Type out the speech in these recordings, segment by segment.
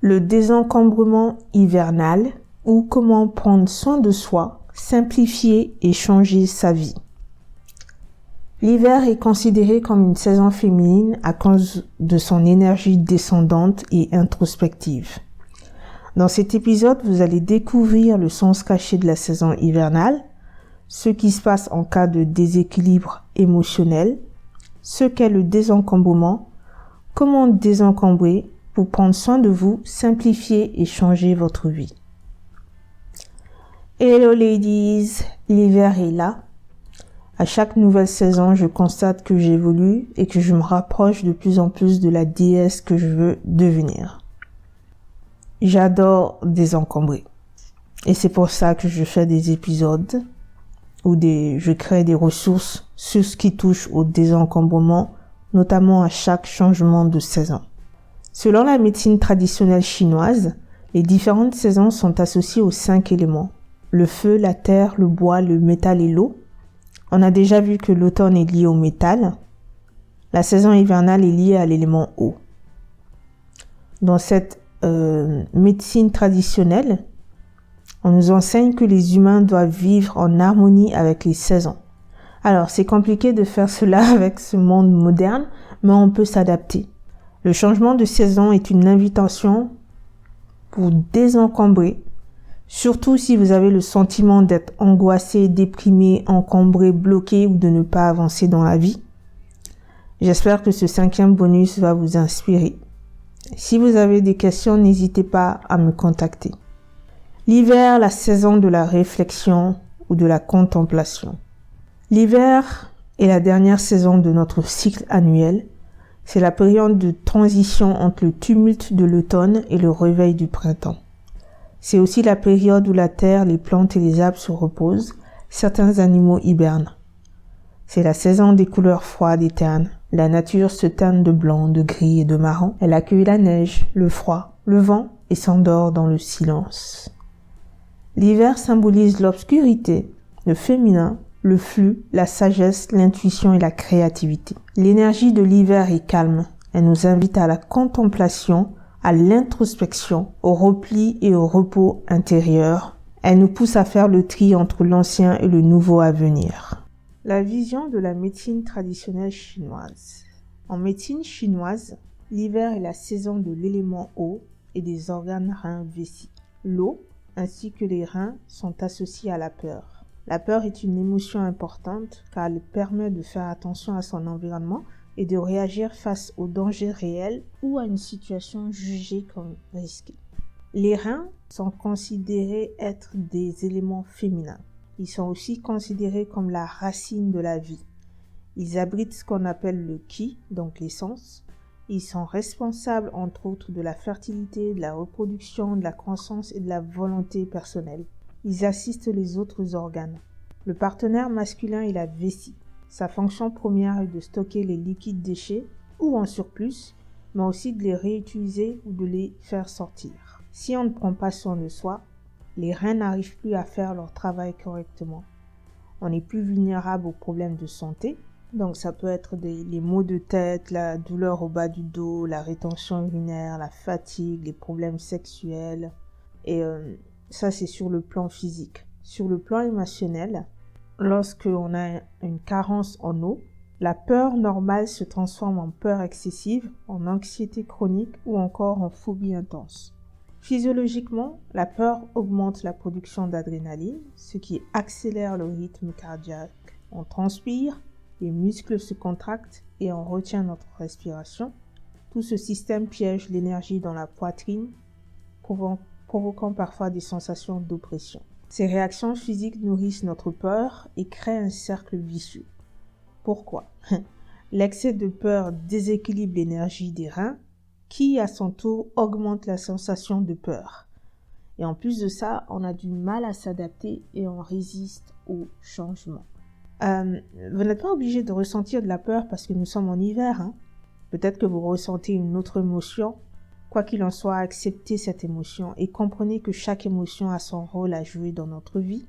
le désencombrement hivernal ou comment prendre soin de soi, simplifier et changer sa vie. L'hiver est considéré comme une saison féminine à cause de son énergie descendante et introspective. Dans cet épisode, vous allez découvrir le sens caché de la saison hivernale, ce qui se passe en cas de déséquilibre émotionnel, ce qu'est le désencombrement, comment désencombrer pour prendre soin de vous, simplifier et changer votre vie. Hello ladies, l'hiver est là. À chaque nouvelle saison, je constate que j'évolue et que je me rapproche de plus en plus de la déesse que je veux devenir. J'adore désencombrer. Et c'est pour ça que je fais des épisodes où je crée des ressources sur ce qui touche au désencombrement, notamment à chaque changement de saison. Selon la médecine traditionnelle chinoise, les différentes saisons sont associées aux 5 éléments. Le feu, la terre, le bois, le métal et l'eau. On a déjà vu que l'automne est lié au métal. La saison hivernale est liée à l'élément eau. Dans cette médecine traditionnelle, on nous enseigne que les humains doivent vivre en harmonie avec les saisons. Alors, c'est compliqué de faire cela avec ce monde moderne, mais on peut s'adapter. Le changement de saison est une invitation pour désencombrer, surtout si vous avez le sentiment d'être angoissé, déprimé, encombré, bloqué ou de ne pas avancer dans la vie. J'espère que ce 5e bonus va vous inspirer. Si vous avez des questions, n'hésitez pas à me contacter. L'hiver, la saison de la réflexion ou de la contemplation. L'hiver est la dernière saison de notre cycle annuel. C'est la période de transition entre le tumulte de l'automne et le réveil du printemps. C'est aussi la période où la terre, les plantes et les arbres se reposent. Certains animaux hibernent. C'est la saison des couleurs froides et ternes. La nature se teint de blanc, de gris et de marron. Elle accueille la neige, le froid, le vent et s'endort dans le silence. L'hiver symbolise l'obscurité, le féminin, le flux, la sagesse, l'intuition et la créativité. L'énergie de l'hiver est calme. Elle nous invite à la contemplation, à l'introspection, au repli et au repos intérieur. Elle nous pousse à faire le tri entre l'ancien et le nouveau à venir. La vision de la médecine traditionnelle chinoise. En médecine chinoise, l'hiver est la saison de l'élément eau et des organes reins vessis. L'eau ainsi que les reins sont associés à la peur. La peur est une émotion importante car elle permet de faire attention à son environnement et de réagir face aux dangers réels ou à une situation jugée comme risquée. Les reins sont considérés être des éléments féminins. Ils sont aussi considérés comme la racine de la vie. Ils abritent ce qu'on appelle le qi, donc l'essence. Ils sont responsables entre autres de la fertilité, de la reproduction, de la croissance et de la volonté personnelle. Ils assistent les autres organes. Le partenaire masculin est la vessie. Sa fonction première est de stocker les liquides déchets ou en surplus, mais aussi de les réutiliser ou de les faire sortir. Si on ne prend pas soin de soi, les reins n'arrivent plus à faire leur travail correctement. On est plus vulnérable aux problèmes de santé, donc ça peut être les maux de tête, la douleur au bas du dos, la rétention urinaire, la fatigue, les problèmes sexuels, et ça c'est sur le plan physique. Sur le plan émotionnel, lorsqu'on a une carence en eau, la peur normale se transforme en peur excessive, en anxiété chronique ou encore en phobie intense. Physiologiquement, la peur augmente la production d'adrénaline, ce qui accélère le rythme cardiaque. On transpire, les muscles se contractent et on retient notre respiration. Tout ce système piège l'énergie dans la poitrine, provoquant parfois des sensations d'oppression. Ces réactions physiques nourrissent notre peur et créent un cercle vicieux. Pourquoi ? L'excès de peur déséquilibre l'énergie des reins, qui à son tour augmente la sensation de peur. Et en plus de ça, on a du mal à s'adapter et on résiste au changement. Vous n'êtes pas obligé de ressentir de la peur parce que nous sommes en hiver. Peut-être que vous ressentez une autre émotion. Quoi qu'il en soit, acceptez cette émotion et comprenez que chaque émotion a son rôle à jouer dans notre vie.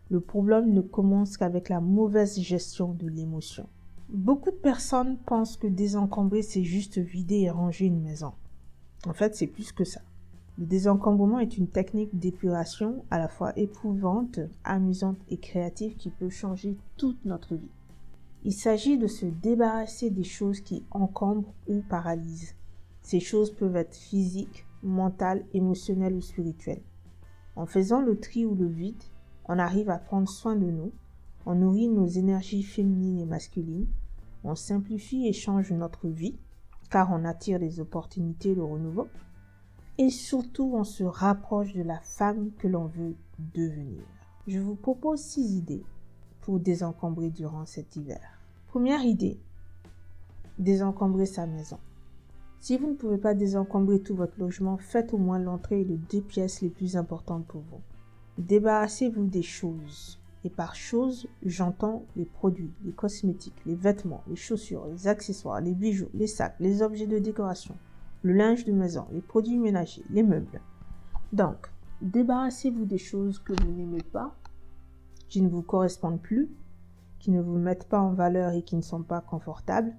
Le problème ne commence qu'avec la mauvaise gestion de l'émotion. Beaucoup de personnes pensent que désencombrer, c'est juste vider et ranger une maison. En fait, c'est plus que ça. Le désencombrement est une technique d'épuration à la fois éprouvante, amusante et créative qui peut changer toute notre vie. Il s'agit de se débarrasser des choses qui encombrent ou paralysent. Ces choses peuvent être physiques, mentales, émotionnelles ou spirituelles. En faisant le tri ou le vide, on arrive à prendre soin de nous, on nourrit nos énergies féminines et masculines, on simplifie et change notre vie, car on attire les opportunités et le renouveau, et surtout on se rapproche de la femme que l'on veut devenir. Je vous propose 6 idées pour désencombrer durant cet hiver. Première idée, désencombrer sa maison. Si vous ne pouvez pas désencombrer tout votre logement, faites au moins l'entrée et les 2 pièces les plus importantes pour vous. Débarrassez-vous des choses. Et par choses, j'entends les produits, les cosmétiques, les vêtements, les chaussures, les accessoires, les bijoux, les sacs, les objets de décoration, le linge de maison, les produits ménagers, les meubles. Donc, débarrassez-vous des choses que vous n'aimez pas, qui ne vous correspondent plus, qui ne vous mettent pas en valeur et qui ne sont pas confortables,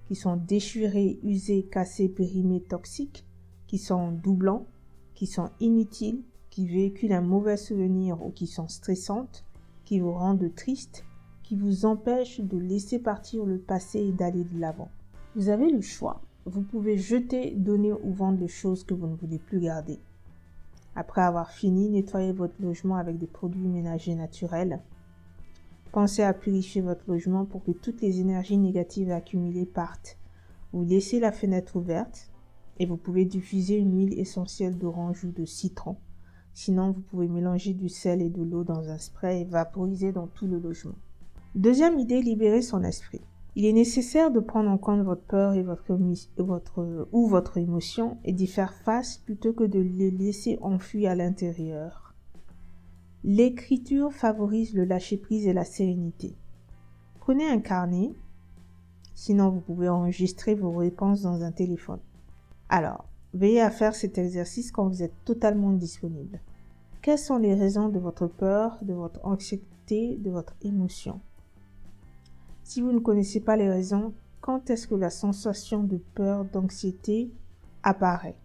qui sont déchirées, usées, cassées, périmées, toxiques, qui sont doublants, qui sont inutiles, qui véhiculent un mauvais souvenir ou qui sont stressantes, qui vous rendent triste, qui vous empêchent de laisser partir le passé et d'aller de l'avant. Vous avez le choix. Vous pouvez jeter, donner ou vendre les choses que vous ne voulez plus garder. Après avoir fini, nettoyez votre logement avec des produits ménagers naturels. Pensez à purifier votre logement pour que toutes les énergies négatives accumulées partent. Vous laissez la fenêtre ouverte et vous pouvez diffuser une huile essentielle d'orange ou de citron. Sinon, vous pouvez mélanger du sel et de l'eau dans un spray et vaporiser dans tout le logement. Deuxième idée, libérer son esprit. Il est nécessaire de prendre en compte votre peur et votre émotion et d'y faire face plutôt que de les laisser enfuis à l'intérieur. L'écriture favorise le lâcher-prise et la sérénité. Prenez un carnet, sinon vous pouvez enregistrer vos réponses dans un téléphone. Alors, veillez à faire cet exercice quand vous êtes totalement disponible. Quelles sont les raisons de votre peur, de votre anxiété, de votre émotion? Si vous ne connaissez pas les raisons, quand est-ce que la sensation de peur, d'anxiété apparaît?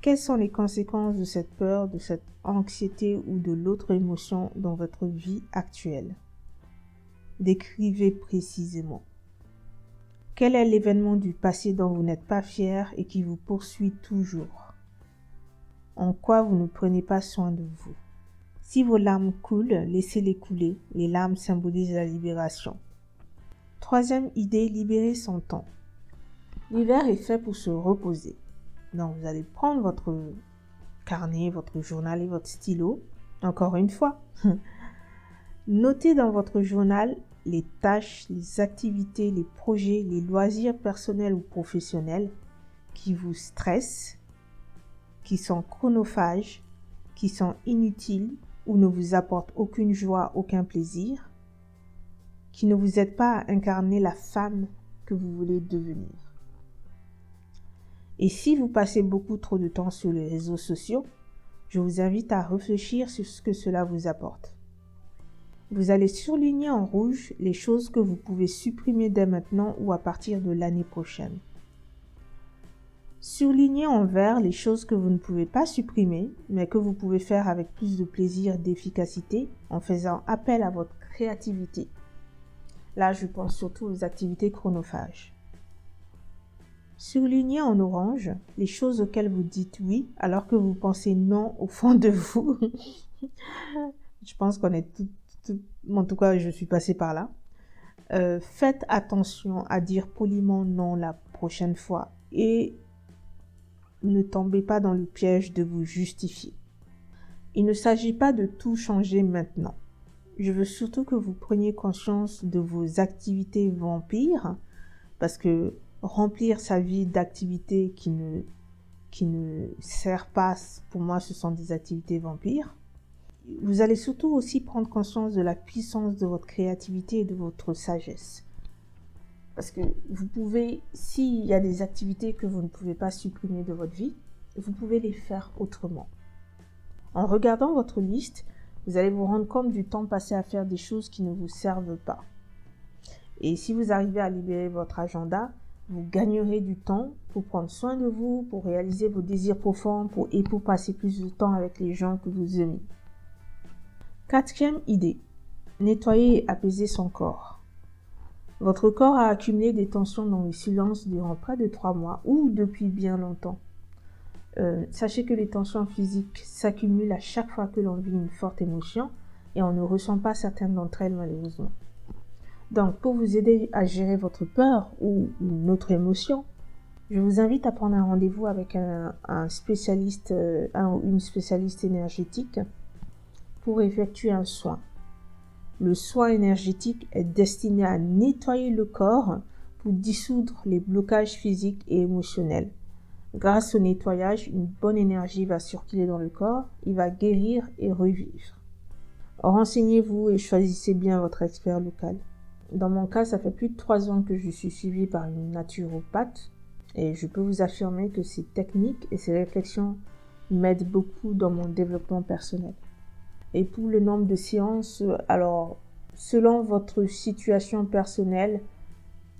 Quelles sont les conséquences de cette peur, de cette anxiété ou de l'autre émotion dans votre vie actuelle? Décrivez précisément. Quel est l'événement du passé dont vous n'êtes pas fier et qui vous poursuit toujours? En quoi vous ne prenez pas soin de vous? Si vos larmes coulent, laissez-les couler. Les larmes symbolisent la libération. Troisième idée, libérer son temps. L'hiver est fait pour se reposer. Donc, vous allez prendre votre carnet, votre journal et votre stylo. Encore une fois, notez dans votre journal les tâches, les activités, les projets, les loisirs personnels ou professionnels qui vous stressent, qui sont chronophages, qui sont inutiles ou ne vous apportent aucune joie, aucun plaisir, qui ne vous aident pas à incarner la femme que vous voulez devenir. Et si vous passez beaucoup trop de temps sur les réseaux sociaux, je vous invite à réfléchir sur ce que cela vous apporte. Vous allez surligner en rouge les choses que vous pouvez supprimer dès maintenant ou à partir de l'année prochaine. Surlignez en vert les choses que vous ne pouvez pas supprimer, mais que vous pouvez faire avec plus de plaisir et d'efficacité en faisant appel à votre créativité. Là, je pense surtout aux activités chronophages. Surlignez en orange les choses auxquelles vous dites oui alors que vous pensez non au fond de vous. Je pense qu'on est en tout cas, je suis passée par là. Faites attention à dire poliment non la prochaine fois et ne tombez pas dans le piège de vous justifier. Il ne s'agit pas de tout changer maintenant. Je veux surtout que vous preniez conscience de vos activités vampires, parce que remplir sa vie d'activités qui ne servent pas, pour moi, ce sont des activités vampires. Vous allez surtout aussi prendre conscience de la puissance de votre créativité et de votre sagesse. Parce que vous pouvez, s'il y a des activités que vous ne pouvez pas supprimer de votre vie, vous pouvez les faire autrement. En regardant votre liste, vous allez vous rendre compte du temps passé à faire des choses qui ne vous servent pas. Et si vous arrivez à libérer votre agenda, Vous gagnerez du temps pour prendre soin de vous, pour réaliser vos désirs profonds et pour passer plus de temps avec les gens que vous aimez. 4e idée, nettoyer et apaiser son corps. Votre corps a accumulé des tensions dans le silence durant près de 3 mois ou depuis bien longtemps. Sachez que les tensions physiques s'accumulent à chaque fois que l'on vit une forte émotion et on ne ressent pas certaines d'entre elles malheureusement. Donc, pour vous aider à gérer votre peur ou une autre émotion, je vous invite à prendre un rendez-vous avec un spécialiste, ou une spécialiste énergétique pour effectuer un soin. Le soin énergétique est destiné à nettoyer le corps pour dissoudre les blocages physiques et émotionnels. Grâce au nettoyage, une bonne énergie va circuler dans le corps, il va guérir et revivre. Renseignez-vous et choisissez bien votre expert local. Dans mon cas, ça fait plus de 3 ans que je suis suivie par une naturopathe et je peux vous affirmer que ces techniques et ces réflexions m'aident beaucoup dans mon développement personnel. Et pour le nombre de séances, alors, selon votre situation personnelle,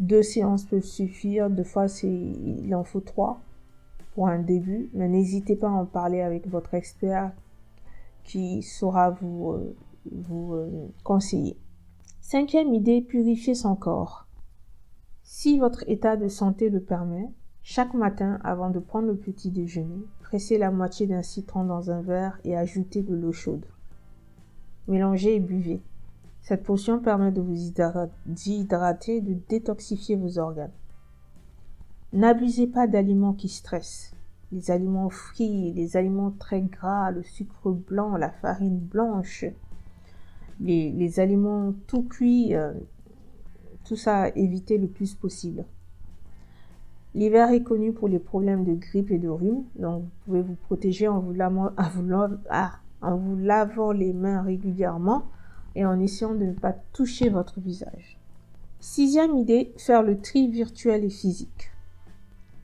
2 séances peuvent suffire. 2 fois, il en faut 3 pour un début. Mais n'hésitez pas à en parler avec votre expert qui saura vous conseiller. 5e idée, purifier son corps. Si votre état de santé le permet, chaque matin, avant de prendre le petit déjeuner, pressez la moitié d'un citron dans un verre et ajoutez de l'eau chaude. Mélangez et buvez. Cette potion permet de vous hydrater et de détoxifier vos organes. N'abusez pas d'aliments qui stressent. Les aliments frits, les aliments très gras, le sucre blanc, la farine blanche, les aliments tout cuits, tout ça, évitez le plus possible. L'hiver est connu pour les problèmes de grippe et de rhume, donc vous pouvez vous protéger en vous lavant les mains régulièrement et en essayant de ne pas toucher votre visage. 6e idée, faire le tri virtuel et physique.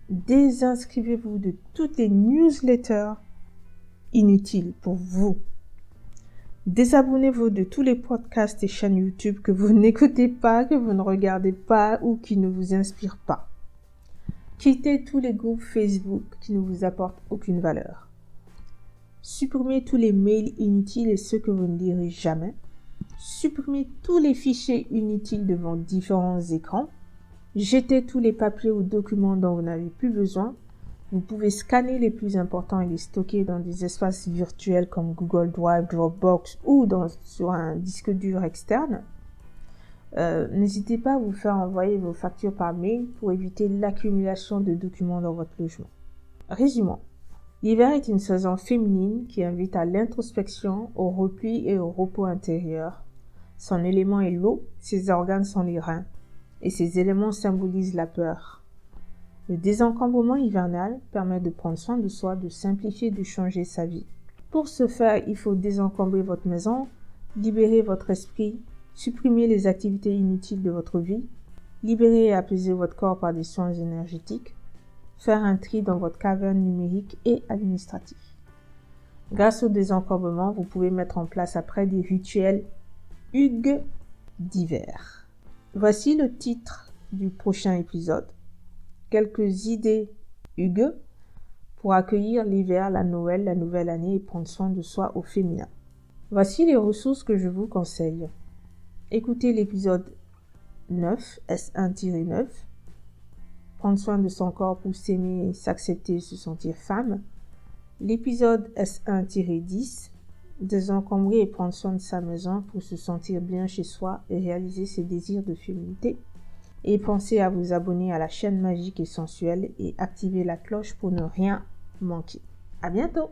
Désinscrivez-vous de toutes les newsletters inutiles pour vous. Désabonnez-vous de tous les podcasts et chaînes YouTube que vous n'écoutez pas, que vous ne regardez pas ou qui ne vous inspirent pas. Quittez tous les groupes Facebook qui ne vous apportent aucune valeur. Supprimez tous les mails inutiles et ceux que vous ne lirez jamais. Supprimez tous les fichiers inutiles de vos différents écrans. Jetez tous les papiers ou documents dont vous n'avez plus besoin. Vous pouvez scanner les plus importants et les stocker dans des espaces virtuels comme Google Drive, Dropbox ou sur un disque dur externe. N'hésitez pas à vous faire envoyer vos factures par mail pour éviter l'accumulation de documents dans votre logement. Résumons. L'hiver est une saison féminine qui invite à l'introspection, au repli et au repos intérieur. Son élément est l'eau, ses organes sont les reins, et ces éléments symbolisent la peur. Le désencombrement hivernal permet de prendre soin de soi, de simplifier, de changer sa vie. Pour ce faire, il faut désencombrer votre maison, libérer votre esprit, supprimer les activités inutiles de votre vie, libérer et apaiser votre corps par des soins énergétiques, faire un tri dans votre caverne numérique et administratif. Grâce au désencombrement, vous pouvez mettre en place après des rituels Hugues d'hiver. Voici le titre du prochain épisode. Quelques idées Hugues pour accueillir l'hiver, la Noël, la nouvelle année et prendre soin de soi au féminin. Voici les ressources que je vous conseille. Écoutez l'épisode 9, S1-9, prendre soin de son corps pour s'aimer, s'accepter et se sentir femme. L'épisode S1-10, désencombrer et prendre soin de sa maison pour se sentir bien chez soi et réaliser ses désirs de féminité. Et pensez à vous abonner à la chaîne Magique et Sensuelle et activer la cloche pour ne rien manquer. À bientôt!